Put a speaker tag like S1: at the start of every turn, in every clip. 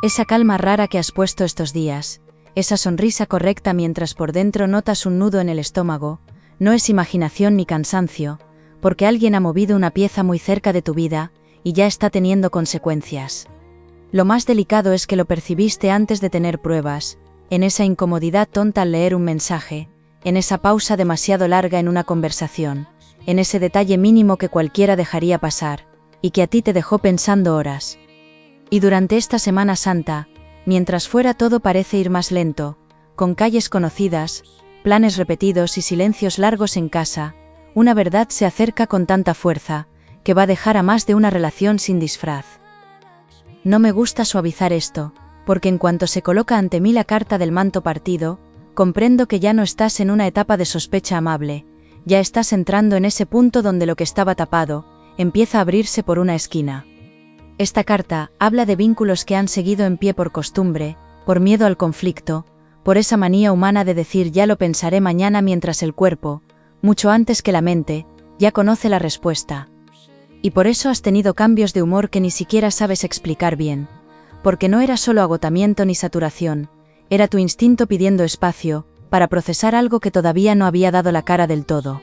S1: Esa calma rara que has puesto estos días, esa sonrisa correcta mientras por dentro notas un nudo en el estómago, no es imaginación ni cansancio, porque alguien ha movido una pieza muy cerca de tu vida y ya está teniendo consecuencias. Lo más delicado es que lo percibiste antes de tener pruebas, en esa incomodidad tonta al leer un mensaje, en esa pausa demasiado larga en una conversación, en ese detalle mínimo que cualquiera dejaría pasar, y que a ti te dejó pensando horas. Y durante esta Semana Santa, mientras fuera todo parece ir más lento, con calles conocidas, planes repetidos y silencios largos en casa, una verdad se acerca con tanta fuerza, que va a dejar a más de una relación sin disfraz. No me gusta suavizar esto, porque en cuanto se coloca ante mí la carta del manto partido, comprendo que ya no estás en una etapa de sospecha amable, ya estás entrando en ese punto donde lo que estaba tapado, empieza a abrirse por una esquina. Esta carta habla de vínculos que han seguido en pie por costumbre, por miedo al conflicto, por esa manía humana de decir ya lo pensaré mañana mientras el cuerpo, mucho antes que la mente, ya conoce la respuesta. Y por eso has tenido cambios de humor que ni siquiera sabes explicar bien, porque no era solo agotamiento ni saturación, era tu instinto pidiendo espacio, para procesar algo que todavía no había dado la cara del todo.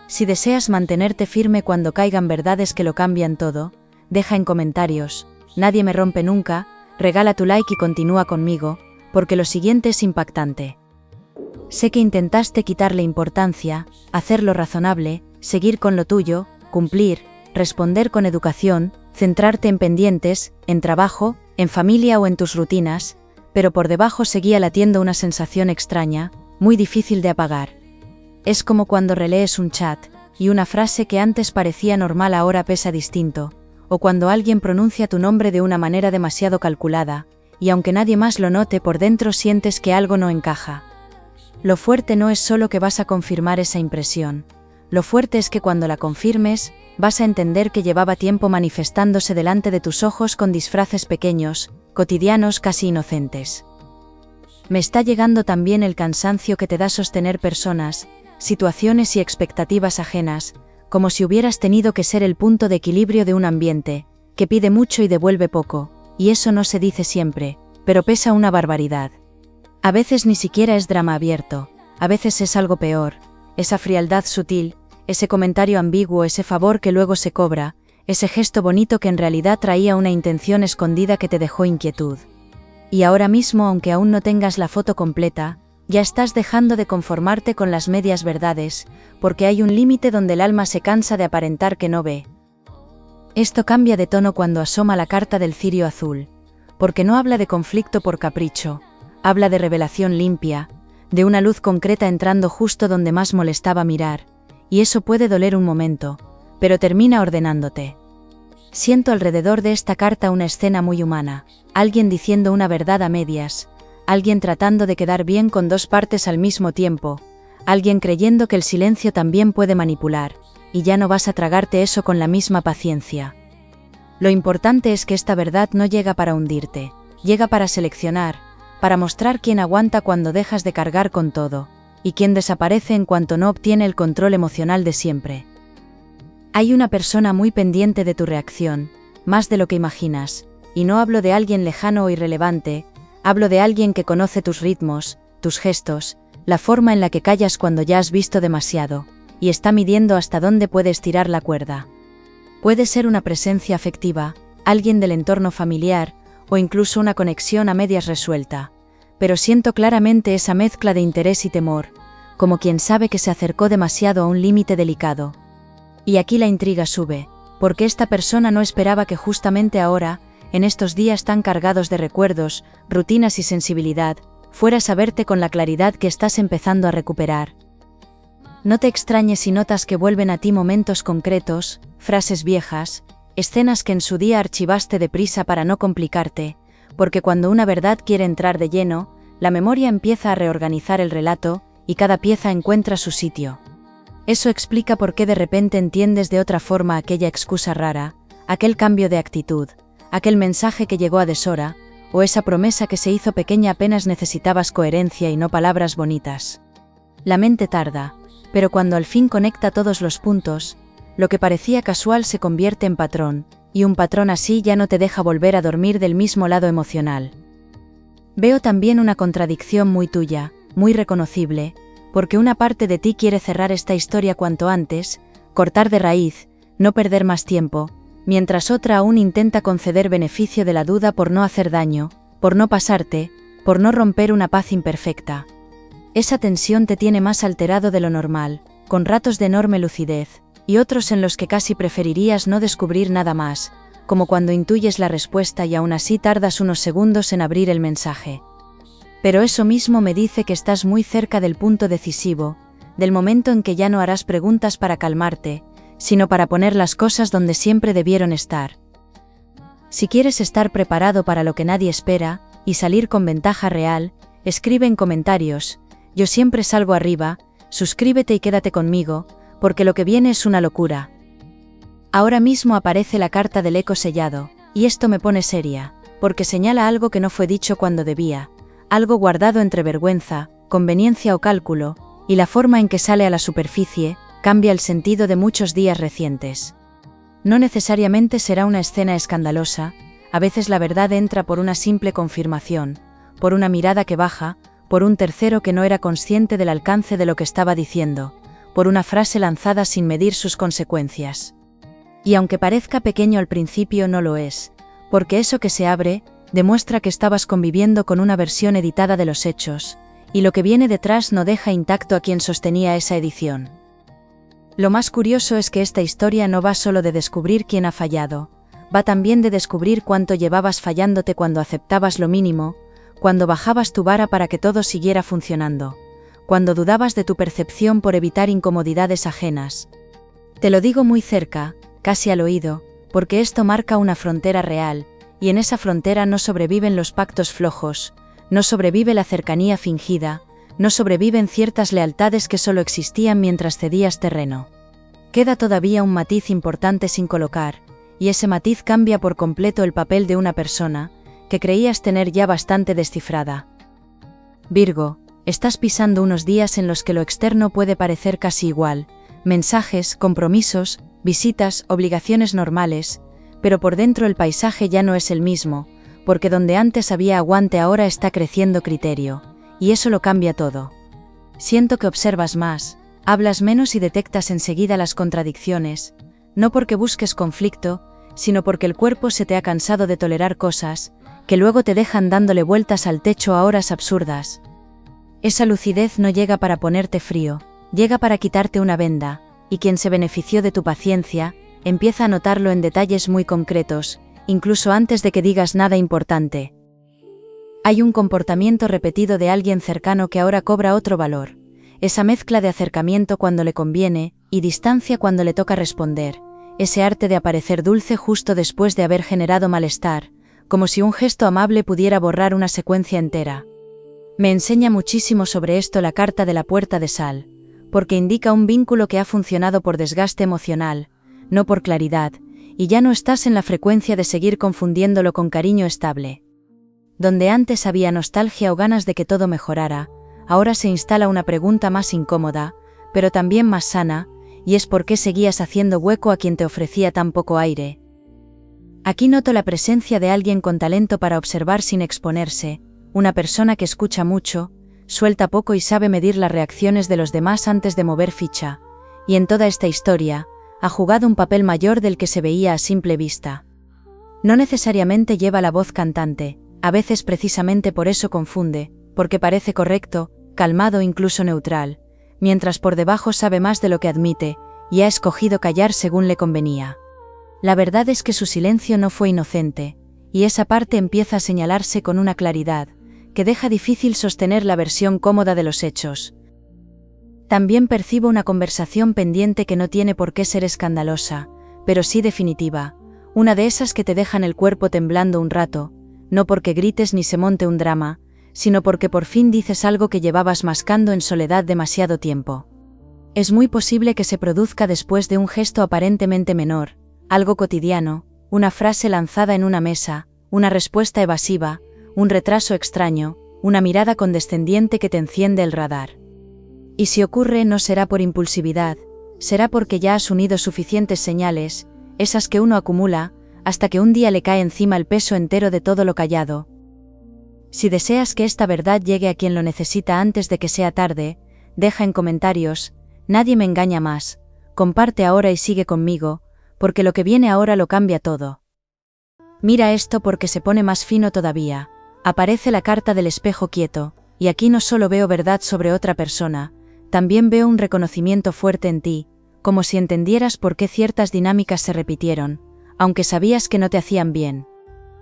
S1: Si deseas mantenerte firme cuando caigan verdades que lo cambian todo, deja en comentarios, nadie me rompe nunca, regala tu like y continúa conmigo, porque lo siguiente es impactante. Sé que intentaste quitarle importancia, hacerlo razonable, seguir con lo tuyo, cumplir, responder con educación, centrarte en pendientes, en trabajo, en familia o en tus rutinas, pero por debajo seguía latiendo una sensación extraña, muy difícil de apagar. Es como cuando relees un chat, y una frase que antes parecía normal ahora pesa distinto, o cuando alguien pronuncia tu nombre de una manera demasiado calculada, y aunque nadie más lo note por dentro sientes que algo no encaja. Lo fuerte no es solo que vas a confirmar esa impresión, lo fuerte es que cuando la confirmes, vas a entender que llevaba tiempo manifestándose delante de tus ojos con disfraces pequeños, cotidianos casi inocentes. Me está llegando también el cansancio que te da sostener personas, situaciones y expectativas ajenas, como si hubieras tenido que ser el punto de equilibrio de un ambiente, que pide mucho y devuelve poco, y eso no se dice siempre, pero pesa una barbaridad. A veces ni siquiera es drama abierto, a veces es algo peor, esa frialdad sutil, ese comentario ambiguo, ese favor que luego se cobra, ese gesto bonito que en realidad traía una intención escondida que te dejó inquietud. Y ahora mismo, aunque aún no tengas la foto completa, ya estás dejando de conformarte con las medias verdades, porque hay un límite donde el alma se cansa de aparentar que no ve. Esto cambia de tono cuando asoma la carta del cirio azul, porque no habla de conflicto por capricho, habla de revelación limpia, de una luz concreta entrando justo donde más molestaba mirar, y eso puede doler un momento, pero termina ordenándote. Siento alrededor de esta carta una escena muy humana, alguien diciendo una verdad a medias, alguien tratando de quedar bien con dos partes al mismo tiempo, alguien creyendo que el silencio también puede manipular, y ya no vas a tragarte eso con la misma paciencia. Lo importante es que esta verdad no llega para hundirte, llega para seleccionar, para mostrar quién aguanta cuando dejas de cargar con todo, y quién desaparece en cuanto no obtiene el control emocional de siempre. Hay una persona muy pendiente de tu reacción, más de lo que imaginas, y no hablo de alguien lejano o irrelevante, hablo de alguien que conoce tus ritmos, tus gestos, la forma en la que callas cuando ya has visto demasiado, y está midiendo hasta dónde puede estirar la cuerda. Puede ser una presencia afectiva, alguien del entorno familiar, o incluso una conexión a medias resuelta, pero siento claramente esa mezcla de interés y temor, como quien sabe que se acercó demasiado a un límite delicado. Y aquí la intriga sube, porque esta persona no esperaba que justamente ahora, en estos días tan cargados de recuerdos, rutinas y sensibilidad, fueras a verte con la claridad que estás empezando a recuperar. No te extrañes si notas que vuelven a ti momentos concretos, frases viejas, escenas que en su día archivaste deprisa para no complicarte, porque cuando una verdad quiere entrar de lleno, la memoria empieza a reorganizar el relato, y cada pieza encuentra su sitio. Eso explica por qué de repente entiendes de otra forma aquella excusa rara, aquel cambio de actitud, aquel mensaje que llegó a deshora, o esa promesa que se hizo pequeña apenas necesitabas coherencia y no palabras bonitas. La mente tarda, pero cuando al fin conecta todos los puntos, lo que parecía casual se convierte en patrón, y un patrón así ya no te deja volver a dormir del mismo lado emocional. Veo también una contradicción muy tuya, muy reconocible, porque una parte de ti quiere cerrar esta historia cuanto antes, cortar de raíz, no perder más tiempo, mientras otra aún intenta conceder beneficio de la duda por no hacer daño, por no pasarte, por no romper una paz imperfecta. Esa tensión te tiene más alterado de lo normal, con ratos de enorme lucidez, y otros en los que casi preferirías no descubrir nada más, como cuando intuyes la respuesta y aún así tardas unos segundos en abrir el mensaje. Pero eso mismo me dice que estás muy cerca del punto decisivo, del momento en que ya no harás preguntas para calmarte, sino para poner las cosas donde siempre debieron estar. Si quieres estar preparado para lo que nadie espera, y salir con ventaja real, escribe en comentarios: yo siempre salgo arriba, suscríbete y quédate conmigo, porque lo que viene es una locura. Ahora mismo aparece la carta del eco sellado, y esto me pone seria, porque señala algo que no fue dicho cuando debía, algo guardado entre vergüenza, conveniencia o cálculo, y la forma en que sale a la superficie cambia el sentido de muchos días recientes. No necesariamente será una escena escandalosa, a veces la verdad entra por una simple confirmación, por una mirada que baja, por un tercero que no era consciente del alcance de lo que estaba diciendo, por una frase lanzada sin medir sus consecuencias. Y aunque parezca pequeño al principio, no lo es, porque eso que se abre demuestra que estabas conviviendo con una versión editada de los hechos, y lo que viene detrás no deja intacto a quien sostenía esa edición. Lo más curioso es que esta historia no va solo de descubrir quién ha fallado, va también de descubrir cuánto llevabas fallándote cuando aceptabas lo mínimo, cuando bajabas tu vara para que todo siguiera funcionando, cuando dudabas de tu percepción por evitar incomodidades ajenas. Te lo digo muy cerca, casi al oído, porque esto marca una frontera real, y en esa frontera no sobreviven los pactos flojos, no sobrevive la cercanía fingida, no sobreviven ciertas lealtades que solo existían mientras cedías terreno. Queda todavía un matiz importante sin colocar, y ese matiz cambia por completo el papel de una persona que creías tener ya bastante descifrada. Virgo, estás pisando unos días en los que lo externo puede parecer casi igual, mensajes, compromisos, visitas, obligaciones normales, pero por dentro el paisaje ya no es el mismo, porque donde antes había aguante ahora está creciendo criterio, y eso lo cambia todo. Siento que observas más, hablas menos y detectas enseguida las contradicciones, no porque busques conflicto, sino porque el cuerpo se te ha cansado de tolerar cosas, que luego te dejan dándole vueltas al techo a horas absurdas. Esa lucidez no llega para ponerte frío, llega para quitarte una venda, y quien se benefició de tu paciencia, empieza a notarlo en detalles muy concretos, incluso antes de que digas nada importante. Hay un comportamiento repetido de alguien cercano que ahora cobra otro valor, esa mezcla de acercamiento cuando le conviene, y distancia cuando le toca responder, ese arte de aparecer dulce justo después de haber generado malestar, como si un gesto amable pudiera borrar una secuencia entera. Me enseña muchísimo sobre esto la carta de la puerta de sal, porque indica un vínculo que ha funcionado por desgaste emocional, no por claridad, y ya no estás en la frecuencia de seguir confundiéndolo con cariño estable. Donde antes había nostalgia o ganas de que todo mejorara, ahora se instala una pregunta más incómoda, pero también más sana, y es por qué seguías haciendo hueco a quien te ofrecía tan poco aire. Aquí noto la presencia de alguien con talento para observar sin exponerse, una persona que escucha mucho, suelta poco y sabe medir las reacciones de los demás antes de mover ficha, y en toda esta historia, ha jugado un papel mayor del que se veía a simple vista. No necesariamente lleva la voz cantante, a veces precisamente por eso confunde, porque parece correcto, calmado, incluso neutral, mientras por debajo sabe más de lo que admite, y ha escogido callar según le convenía. La verdad es que su silencio no fue inocente, y esa parte empieza a señalarse con una claridad, que deja difícil sostener la versión cómoda de los hechos. También percibo una conversación pendiente que no tiene por qué ser escandalosa, pero sí definitiva, una de esas que te dejan el cuerpo temblando un rato, no porque grites ni se monte un drama, sino porque por fin dices algo que llevabas mascando en soledad demasiado tiempo. Es muy posible que se produzca después de un gesto aparentemente menor, algo cotidiano, una frase lanzada en una mesa, una respuesta evasiva, un retraso extraño, una mirada condescendiente que te enciende el radar. Y si ocurre, no será por impulsividad, será porque ya has unido suficientes señales, esas que uno acumula, hasta que un día le cae encima el peso entero de todo lo callado. Si deseas que esta verdad llegue a quien lo necesita antes de que sea tarde, deja en comentarios: nadie me engaña más, comparte ahora y sigue conmigo, porque lo que viene ahora lo cambia todo. Mira esto porque se pone más fino todavía. Aparece la carta del espejo quieto, y aquí no solo veo verdad sobre otra persona, también veo un reconocimiento fuerte en ti, como si entendieras por qué ciertas dinámicas se repitieron, aunque sabías que no te hacían bien.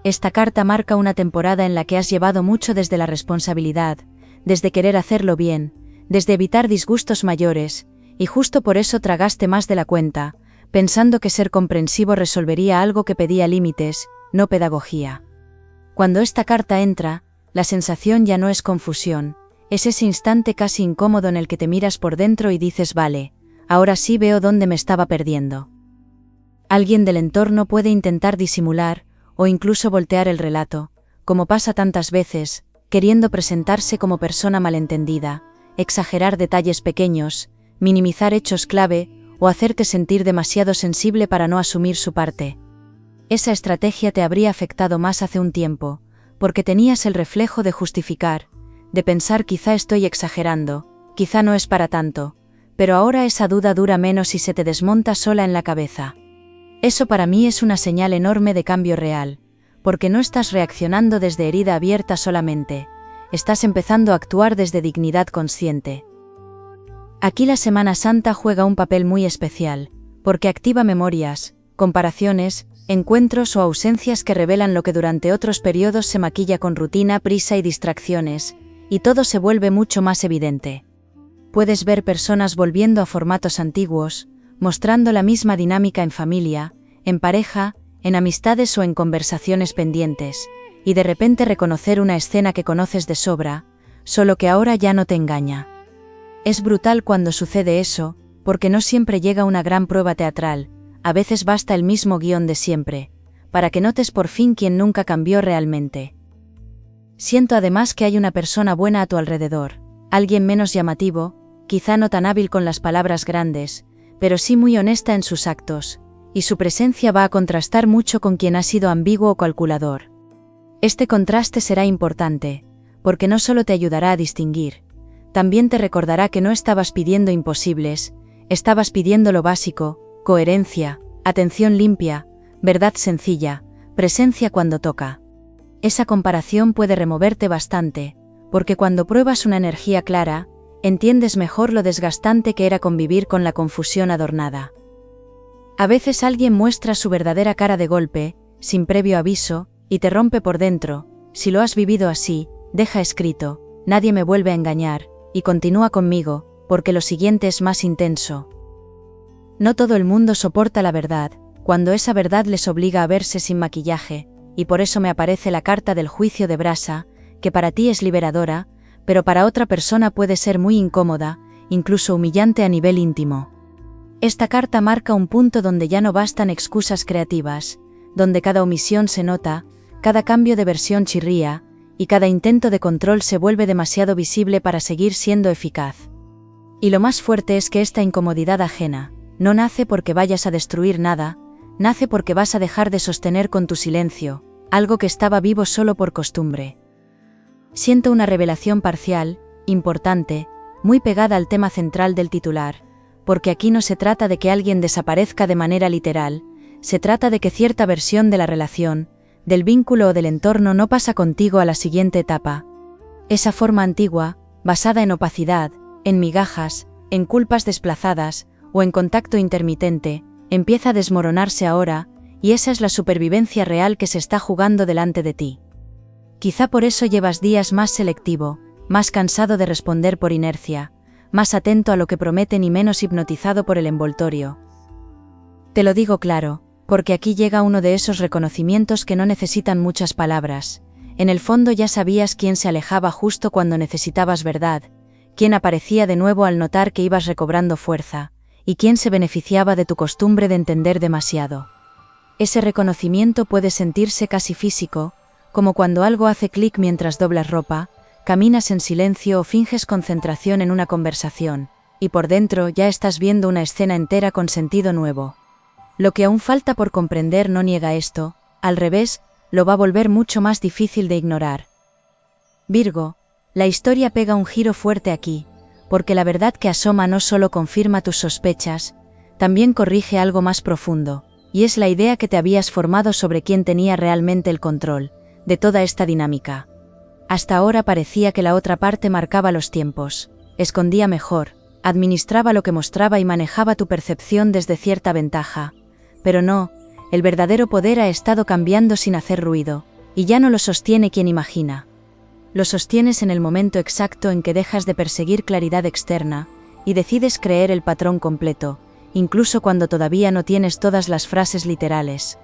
S1: Esta carta marca una temporada en la que has llevado mucho desde la responsabilidad, desde querer hacerlo bien, desde evitar disgustos mayores, y justo por eso tragaste más de la cuenta, pensando que ser comprensivo resolvería algo que pedía límites, no pedagogía. Cuando esta carta entra, la sensación ya no es confusión, es ese instante casi incómodo en el que te miras por dentro y dices: vale, ahora sí veo dónde me estaba perdiendo. Alguien del entorno puede intentar disimular, o incluso voltear el relato, como pasa tantas veces, queriendo presentarse como persona malentendida, exagerar detalles pequeños, minimizar hechos clave, o hacerte sentir demasiado sensible para no asumir su parte. Esa estrategia te habría afectado más hace un tiempo, porque tenías el reflejo de justificar, de pensar: quizá estoy exagerando, quizá no es para tanto, pero ahora esa duda dura menos y se te desmonta sola en la cabeza. Eso para mí es una señal enorme de cambio real, porque no estás reaccionando desde herida abierta solamente, estás empezando a actuar desde dignidad consciente. Aquí la Semana Santa juega un papel muy especial, porque activa memorias, comparaciones, encuentros o ausencias que revelan lo que durante otros periodos se maquilla con rutina, prisa y distracciones, y todo se vuelve mucho más evidente. Puedes ver personas volviendo a formatos antiguos, mostrando la misma dinámica en familia, en pareja, en amistades o en conversaciones pendientes, y de repente reconocer una escena que conoces de sobra, solo que ahora ya no te engaña. Es brutal cuando sucede eso, porque no siempre llega una gran prueba teatral, a veces basta el mismo guión de siempre, para que notes por fin quién nunca cambió realmente. Siento además que hay una persona buena a tu alrededor, alguien menos llamativo, quizá no tan hábil con las palabras grandes, pero sí muy honesta en sus actos, y su presencia va a contrastar mucho con quien ha sido ambiguo o calculador. Este contraste será importante, porque no solo te ayudará a distinguir, también te recordará que no estabas pidiendo imposibles, estabas pidiendo lo básico: coherencia, atención limpia, verdad sencilla, presencia cuando toca. Esa comparación puede removerte bastante, porque cuando pruebas una energía clara, entiendes mejor lo desgastante que era convivir con la confusión adornada. A veces alguien muestra su verdadera cara de golpe, sin previo aviso, y te rompe por dentro. Si lo has vivido así, deja escrito: nadie me vuelve a engañar, y continúa conmigo, porque lo siguiente es más intenso. No todo el mundo soporta la verdad, cuando esa verdad les obliga a verse sin maquillaje, y por eso me aparece la carta del juicio de brasa, que para ti es liberadora, pero para otra persona puede ser muy incómoda, incluso humillante a nivel íntimo. Esta carta marca un punto donde ya no bastan excusas creativas, donde cada omisión se nota, cada cambio de versión chirría, y cada intento de control se vuelve demasiado visible para seguir siendo eficaz. Y lo más fuerte es que esta incomodidad ajena no nace porque vayas a destruir nada, nace porque vas a dejar de sostener con tu silencio algo que estaba vivo solo por costumbre. Siento una revelación parcial, importante, muy pegada al tema central del titular, porque aquí no se trata de que alguien desaparezca de manera literal, se trata de que cierta versión de la relación, del vínculo o del entorno no pasa contigo a la siguiente etapa. Esa forma antigua, basada en opacidad, en migajas, en culpas desplazadas, o en contacto intermitente, empieza a desmoronarse ahora, y esa es la supervivencia real que se está jugando delante de ti. Quizá por eso llevas días más selectivo, más cansado de responder por inercia, más atento a lo que prometen y menos hipnotizado por el envoltorio. Te lo digo claro, porque aquí llega uno de esos reconocimientos que no necesitan muchas palabras. En el fondo ya sabías quién se alejaba justo cuando necesitabas verdad, quién aparecía de nuevo al notar que ibas recobrando fuerza, y quién se beneficiaba de tu costumbre de entender demasiado. Ese reconocimiento puede sentirse casi físico, como cuando algo hace clic mientras doblas ropa, caminas en silencio o finges concentración en una conversación, y por dentro ya estás viendo una escena entera con sentido nuevo. Lo que aún falta por comprender no niega esto, al revés, lo va a volver mucho más difícil de ignorar. Virgo, la historia pega un giro fuerte aquí, porque la verdad que asoma no solo confirma tus sospechas, también corrige algo más profundo, y es la idea que te habías formado sobre quién tenía realmente el control de toda esta dinámica. Hasta ahora parecía que la otra parte marcaba los tiempos, escondía mejor, administraba lo que mostraba y manejaba tu percepción desde cierta ventaja. Pero no, el verdadero poder ha estado cambiando sin hacer ruido, y ya no lo sostiene quien imagina. Lo sostienes en el momento exacto en que dejas de perseguir claridad externa, y decides creer el patrón completo, incluso cuando todavía no tienes todas las frases literales.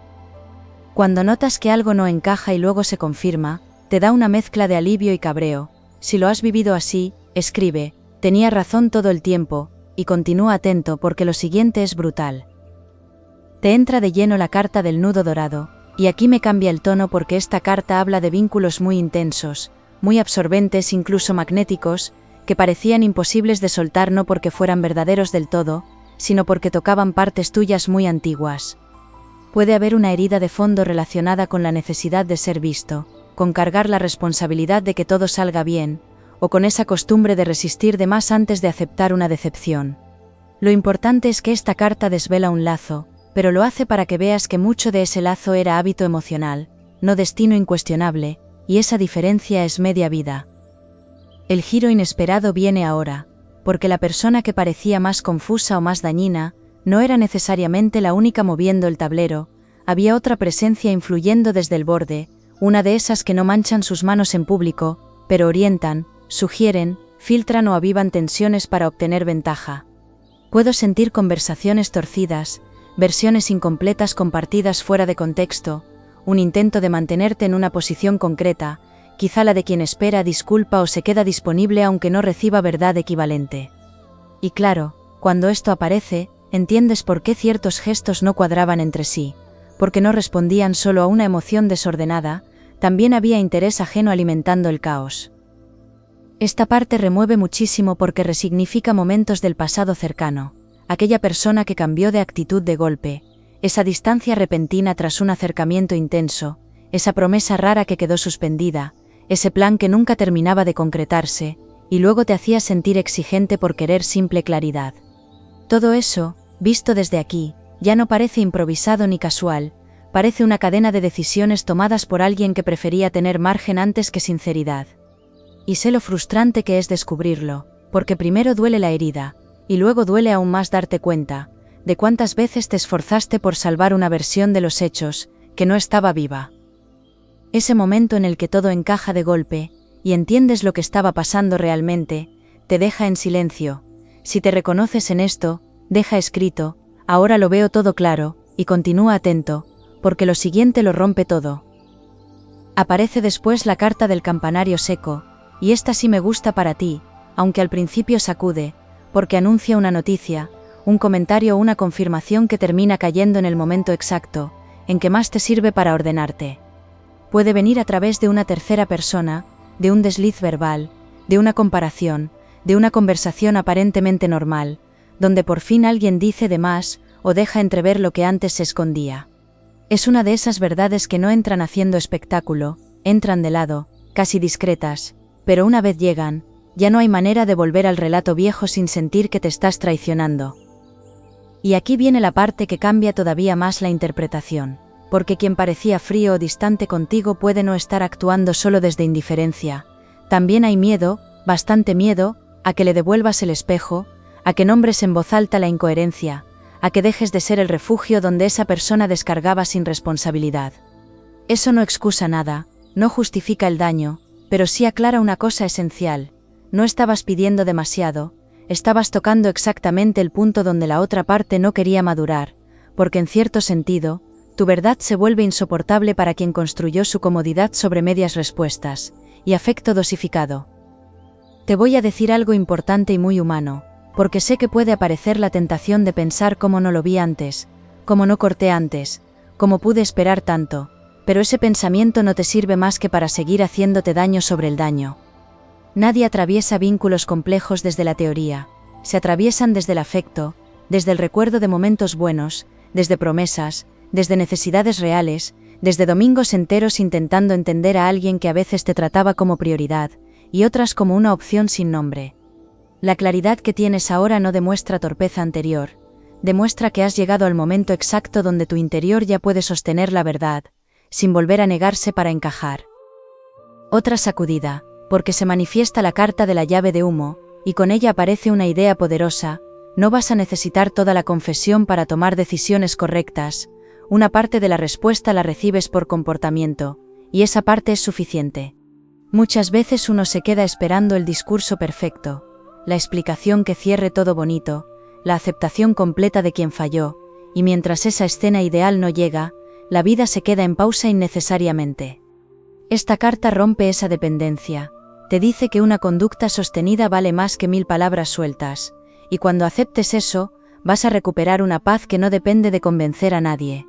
S1: Cuando notas que algo no encaja y luego se confirma, te da una mezcla de alivio y cabreo. Si lo has vivido así, escribe, tenía razón todo el tiempo, y continúa atento porque lo siguiente es brutal. Te entra de lleno la carta del nudo dorado, y aquí me cambia el tono porque esta carta habla de vínculos muy intensos, muy absorbentes, incluso magnéticos, que parecían imposibles de soltar no porque fueran verdaderos del todo, sino porque tocaban partes tuyas muy antiguas. Puede haber una herida de fondo relacionada con la necesidad de ser visto, con cargar la responsabilidad de que todo salga bien, o con esa costumbre de resistir de más antes de aceptar una decepción. Lo importante es que esta carta desvela un lazo, pero lo hace para que veas que mucho de ese lazo era hábito emocional, no destino incuestionable, y esa diferencia es media vida. El giro inesperado viene ahora, porque la persona que parecía más confusa o más dañina, no era necesariamente la única moviendo el tablero, había otra presencia influyendo desde el borde, una de esas que no manchan sus manos en público, pero orientan, sugieren, filtran o avivan tensiones para obtener ventaja. Puedo sentir conversaciones torcidas, versiones incompletas compartidas fuera de contexto, un intento de mantenerte en una posición concreta, quizá la de quien espera disculpa o se queda disponible aunque no reciba verdad equivalente. Y claro, cuando esto aparece, entiendes por qué ciertos gestos no cuadraban entre sí, porque no respondían solo a una emoción desordenada, también había interés ajeno alimentando el caos. Esta parte remueve muchísimo porque resignifica momentos del pasado cercano, aquella persona que cambió de actitud de golpe, esa distancia repentina tras un acercamiento intenso, esa promesa rara que quedó suspendida, ese plan que nunca terminaba de concretarse, y luego te hacía sentir exigente por querer simple claridad. Todo eso, visto desde aquí, ya no parece improvisado ni casual, parece una cadena de decisiones tomadas por alguien que prefería tener margen antes que sinceridad. Y sé lo frustrante que es descubrirlo, porque primero duele la herida, y luego duele aún más darte cuenta de cuántas veces te esforzaste por salvar una versión de los hechos, que no estaba viva. Ese momento en el que todo encaja de golpe, y entiendes lo que estaba pasando realmente, te deja en silencio. Si te reconoces en esto, deja escrito, ahora lo veo todo claro, y continúa atento, porque lo siguiente lo rompe todo. Aparece después la carta del campanario seco, y esta sí me gusta para ti, aunque al principio sacude, porque anuncia una noticia, un comentario o una confirmación que termina cayendo en el momento exacto, en que más te sirve para ordenarte. Puede venir a través de una tercera persona, de un desliz verbal, de una comparación, de una conversación aparentemente normal, donde por fin alguien dice de más o deja entrever lo que antes se escondía. Es una de esas verdades que no entran haciendo espectáculo, entran de lado, casi discretas, pero una vez llegan, ya no hay manera de volver al relato viejo sin sentir que te estás traicionando. Y aquí viene la parte que cambia todavía más la interpretación, porque quien parecía frío o distante contigo puede no estar actuando solo desde indiferencia. También hay miedo, bastante miedo, a que le devuelvas el espejo, a que nombres en voz alta la incoherencia, a que dejes de ser el refugio donde esa persona descargaba sin responsabilidad. Eso no excusa nada, no justifica el daño, pero sí aclara una cosa esencial: no estabas pidiendo demasiado, estabas tocando exactamente el punto donde la otra parte no quería madurar, porque en cierto sentido, tu verdad se vuelve insoportable para quien construyó su comodidad sobre medias respuestas y afecto dosificado. Te voy a decir algo importante y muy humano, porque sé que puede aparecer la tentación de pensar cómo no lo vi antes, cómo no corté antes, cómo pude esperar tanto, pero ese pensamiento no te sirve más que para seguir haciéndote daño sobre el daño. Nadie atraviesa vínculos complejos desde la teoría, se atraviesan desde el afecto, desde el recuerdo de momentos buenos, desde promesas, desde necesidades reales, desde domingos enteros intentando entender a alguien que a veces te trataba como prioridad, y otras como una opción sin nombre. La claridad que tienes ahora no demuestra torpeza anterior, demuestra que has llegado al momento exacto donde tu interior ya puede sostener la verdad, sin volver a negarse para encajar. Otra sacudida, porque se manifiesta la carta de la llave de humo, y con ella aparece una idea poderosa. No vas a necesitar toda la confesión para tomar decisiones correctas, una parte de la respuesta la recibes por comportamiento, y esa parte es suficiente. Muchas veces uno se queda esperando el discurso perfecto, la explicación que cierre todo bonito, la aceptación completa de quien falló, y mientras esa escena ideal no llega, la vida se queda en pausa innecesariamente. Esta carta rompe esa dependencia, te dice que una conducta sostenida vale más que 1000 palabras sueltas, y cuando aceptes eso, vas a recuperar una paz que no depende de convencer a nadie.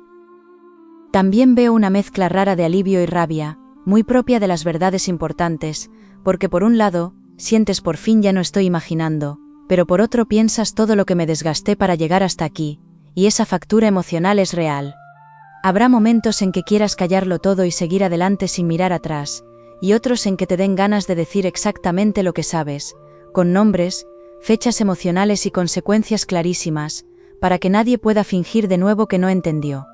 S1: También veo una mezcla rara de alivio y rabia, muy propia de las verdades importantes, porque por un lado, sientes por fin ya no estoy imaginando, pero por otro piensas todo lo que me desgasté para llegar hasta aquí, y esa factura emocional es real. Habrá momentos en que quieras callarlo todo y seguir adelante sin mirar atrás, y otros en que te den ganas de decir exactamente lo que sabes, con nombres, fechas emocionales y consecuencias clarísimas, para que nadie pueda fingir de nuevo que no entendió.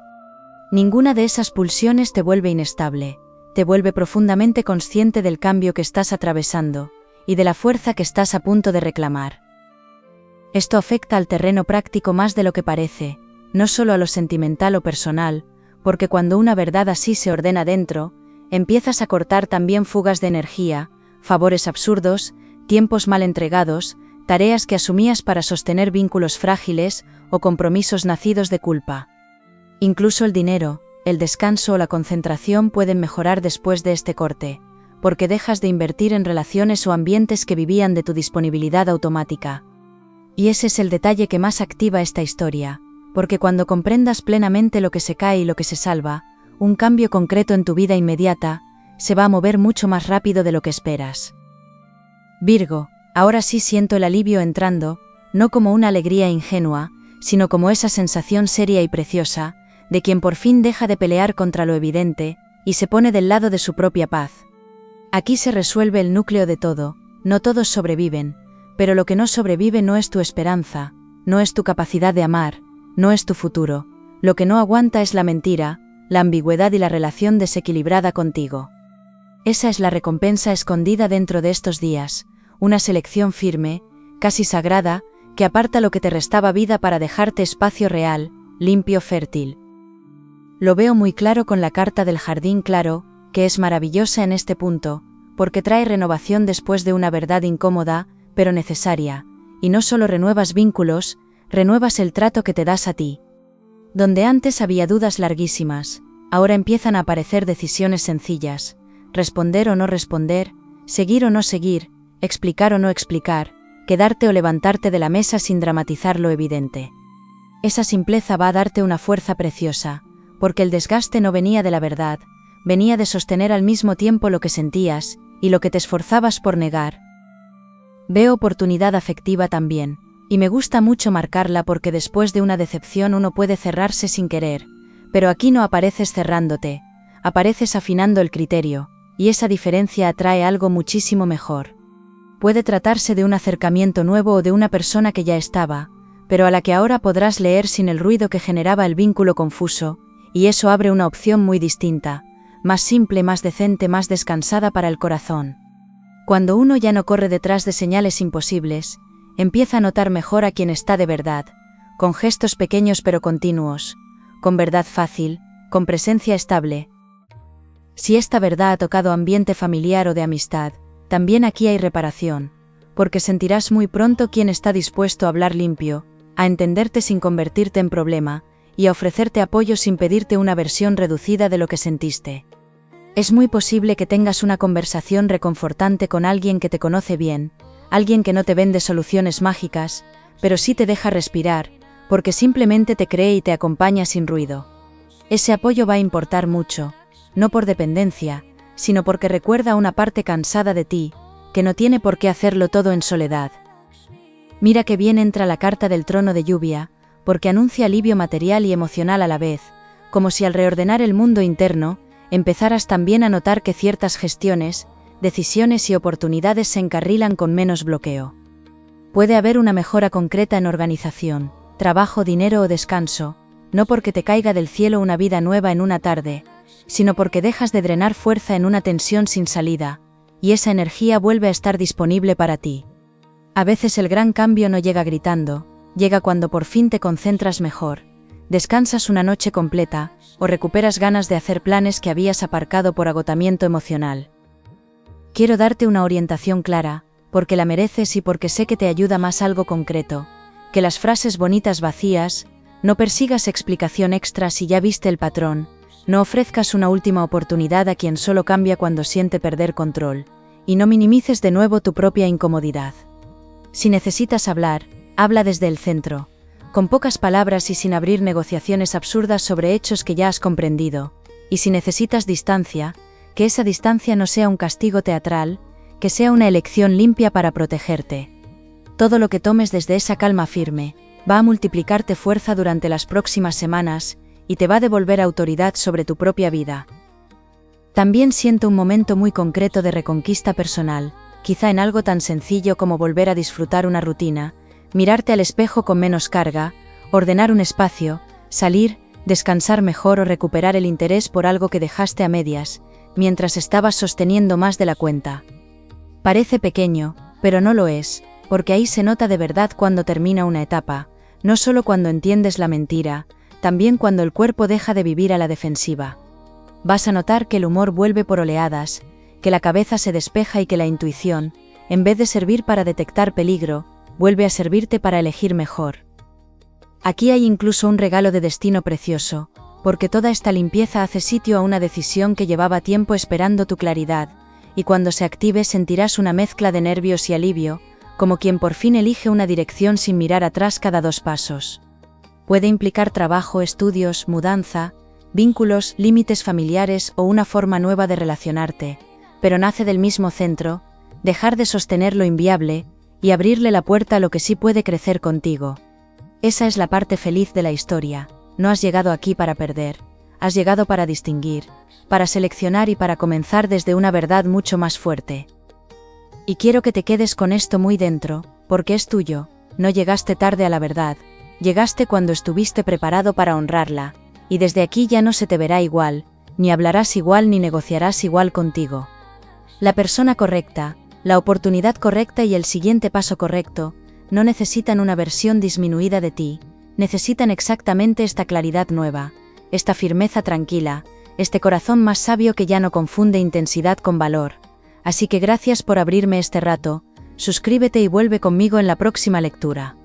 S1: Ninguna de esas pulsiones te vuelve inestable, te vuelve profundamente consciente del cambio que estás atravesando, y de la fuerza que estás a punto de reclamar. Esto afecta al terreno práctico más de lo que parece, no solo a lo sentimental o personal, porque cuando una verdad así se ordena dentro, empiezas a cortar también fugas de energía, favores absurdos, tiempos mal entregados, tareas que asumías para sostener vínculos frágiles o compromisos nacidos de culpa. Incluso el dinero, el descanso o la concentración pueden mejorar después de este corte, porque dejas de invertir en relaciones o ambientes que vivían de tu disponibilidad automática. Y ese es el detalle que más activa esta historia, porque cuando comprendas plenamente lo que se cae y lo que se salva, un cambio concreto en tu vida inmediata, se va a mover mucho más rápido de lo que esperas. Virgo, ahora sí siento el alivio entrando, no como una alegría ingenua, sino como esa sensación seria y preciosa, de quien por fin deja de pelear contra lo evidente, y se pone del lado de su propia paz. Aquí se resuelve el núcleo de todo, no todos sobreviven, pero lo que no sobrevive no es tu esperanza, no es tu capacidad de amar, no es tu futuro, lo que no aguanta es la mentira, la ambigüedad y la relación desequilibrada contigo. Esa es la recompensa escondida dentro de estos días, una selección firme, casi sagrada, que aparta lo que te restaba vida para dejarte espacio real, limpio, fértil. Lo veo muy claro con la carta del jardín claro, que es maravillosa en este punto, porque trae renovación después de una verdad incómoda, pero necesaria, y no solo renuevas vínculos, renuevas el trato que te das a ti. Donde antes había dudas larguísimas, ahora empiezan a aparecer decisiones sencillas, responder o no responder, seguir o no seguir, explicar o no explicar, quedarte o levantarte de la mesa sin dramatizar lo evidente. Esa simpleza va a darte una fuerza preciosa, porque el desgaste no venía de la verdad, venía de sostener al mismo tiempo lo que sentías, y lo que te esforzabas por negar. Veo oportunidad afectiva también, y me gusta mucho marcarla porque después de una decepción uno puede cerrarse sin querer, pero aquí no apareces cerrándote, apareces afinando el criterio, y esa diferencia atrae algo muchísimo mejor. Puede tratarse de un acercamiento nuevo o de una persona que ya estaba, pero a la que ahora podrás leer sin el ruido que generaba el vínculo confuso, y eso abre una opción muy distinta, más simple, más decente, más descansada para el corazón. Cuando uno ya no corre detrás de señales imposibles, empieza a notar mejor a quien está de verdad, con gestos pequeños pero continuos, con verdad fácil, con presencia estable. Si esta verdad ha tocado ambiente familiar o de amistad, también aquí hay reparación, porque sentirás muy pronto quién está dispuesto a hablar limpio, a entenderte sin convertirte en problema, y a ofrecerte apoyo sin pedirte una versión reducida de lo que sentiste. Es muy posible que tengas una conversación reconfortante con alguien que te conoce bien, alguien que no te vende soluciones mágicas, pero sí te deja respirar, porque simplemente te cree y te acompaña sin ruido. Ese apoyo va a importar mucho, no por dependencia, sino porque recuerda a una parte cansada de ti, que no tiene por qué hacerlo todo en soledad. Mira que bien entra la carta del trono de lluvia, porque anuncia alivio material y emocional a la vez, como si al reordenar el mundo interno, empezaras también a notar que ciertas gestiones, decisiones y oportunidades se encarrilan con menos bloqueo. Puede haber una mejora concreta en organización, trabajo, dinero o descanso, no porque te caiga del cielo una vida nueva en una tarde, sino porque dejas de drenar fuerza en una tensión sin salida, y esa energía vuelve a estar disponible para ti. A veces el gran cambio no llega gritando, llega cuando por fin te concentras mejor, descansas una noche completa, o recuperas ganas de hacer planes que habías aparcado por agotamiento emocional. Quiero darte una orientación clara, porque la mereces y porque sé que te ayuda más algo concreto, que las frases bonitas vacías. No persigas explicación extra si ya viste el patrón, no ofrezcas una última oportunidad a quien solo cambia cuando siente perder control, y no minimices de nuevo tu propia incomodidad. Si necesitas hablar, habla desde el centro, con pocas palabras y sin abrir negociaciones absurdas sobre hechos que ya has comprendido, y si necesitas distancia, que esa distancia no sea un castigo teatral, que sea una elección limpia para protegerte. Todo lo que tomes desde esa calma firme, va a multiplicarte fuerza durante las próximas semanas, y te va a devolver autoridad sobre tu propia vida. También siento un momento muy concreto de reconquista personal, quizá en algo tan sencillo como volver a disfrutar una rutina, mirarte al espejo con menos carga, ordenar un espacio, salir, descansar mejor o recuperar el interés por algo que dejaste a medias, mientras estabas sosteniendo más de la cuenta. Parece pequeño, pero no lo es, porque ahí se nota de verdad cuando termina una etapa, no solo cuando entiendes la mentira, también cuando el cuerpo deja de vivir a la defensiva. Vas a notar que el humor vuelve por oleadas, que la cabeza se despeja y que la intuición, en vez de servir para detectar peligro, vuelve a servirte para elegir mejor. Aquí hay incluso un regalo de destino precioso, porque toda esta limpieza hace sitio a una decisión que llevaba tiempo esperando tu claridad, y cuando se active sentirás una mezcla de nervios y alivio, como quien por fin elige una dirección sin mirar atrás cada 2 pasos. Puede implicar trabajo, estudios, mudanza, vínculos, límites familiares o una forma nueva de relacionarte, pero nace del mismo centro, dejar de sostener lo inviable, y abrirle la puerta a lo que sí puede crecer contigo. Esa es la parte feliz de la historia, no has llegado aquí para perder, has llegado para distinguir, para seleccionar y para comenzar desde una verdad mucho más fuerte. Y quiero que te quedes con esto muy dentro, porque es tuyo, no llegaste tarde a la verdad, llegaste cuando estuviste preparado para honrarla, y desde aquí ya no se te verá igual, ni hablarás igual ni negociarás igual contigo. La persona correcta, la oportunidad correcta y el siguiente paso correcto, no necesitan una versión disminuida de ti, necesitan exactamente esta claridad nueva, esta firmeza tranquila, este corazón más sabio que ya no confunde intensidad con valor. Así que gracias por abrirme este rato, suscríbete y vuelve conmigo en la próxima lectura.